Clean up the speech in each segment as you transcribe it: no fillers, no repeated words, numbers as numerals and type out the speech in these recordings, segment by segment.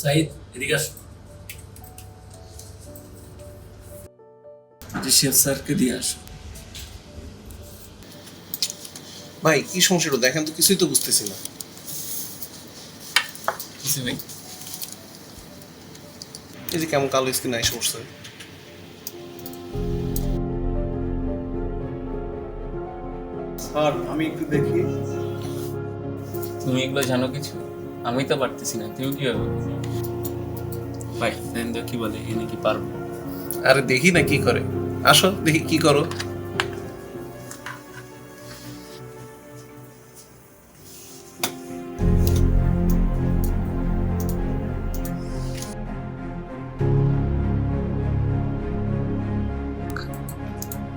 সাইদ, এদিকে আসো। শেফ স্যারকে দিয়ে আসো। ভাই কি সমস্যাটা দেখেন তো, কিছুই তো বুঝতেছি না। কিছু নেই। এই যে কেমন কালো স্কিন আইসা পড়ছে। স্যার আমি একটু দেখি। তুমি এগুলো জানো কিছু? আমি তো পারতেছি না, তুমি কিভাবে? ভাই দেন তো কি বলে, এ নাকি পারবো। আরে দেখি না কি করে, আসো দেখি কি করো।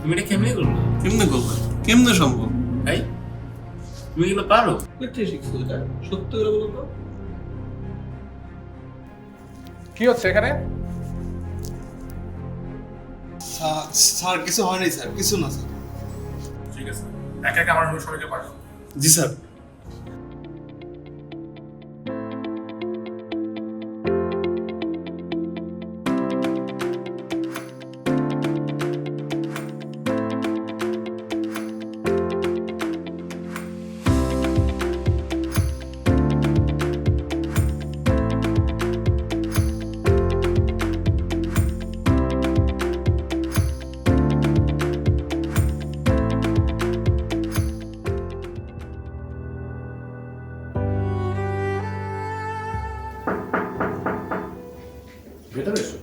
তুমি এটা কেমনে করবো? কেমনে করবো, কেমনে সম্ভব? ভাই তুমি এগুলো পারো? কোথায় শিখছো এটা? সত্যি করে বলো তো। কি হচ্ছে এখানে? স্যার কিছু হয় নাই স্যার, কিছু না স্যার। ঠিক আছে, একা একা আমার রুমে সবাইকে পাঠাও। জি স্যার। ভেতরে এসো।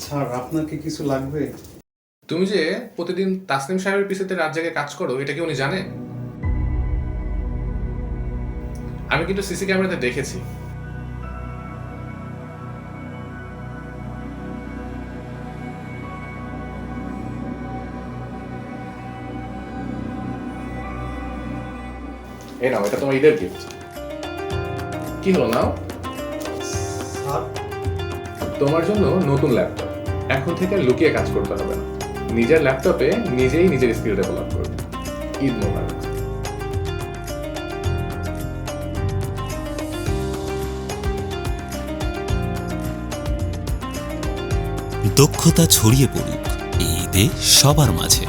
স্যার আপনার কি কিছু লাগবে? তুমি যে প্রতিদিন তাসনিম সাহেবের পিছনে রাত জেগে কাজ করো, এটা কি উনি জানেন? আমি কিন্তু সিসি ক্যামেরাতে দেখেছি। এই নাও, এটা তোমার ঈদের গিফট। কি হলো নাও? স্যার তোমার জন্য নতুন ল্যাপটপ। এখন থেকে আর লুকিয়ে কাজ করতে হবে না, নিজের ল্যাপটপে নিজেই নিজের স্কিল ডেভেলপ করবে। ঈদ মোবারক। দক্ষতা ছড়িয়ে পড়ুক এই ঈদে সবার মাঝে।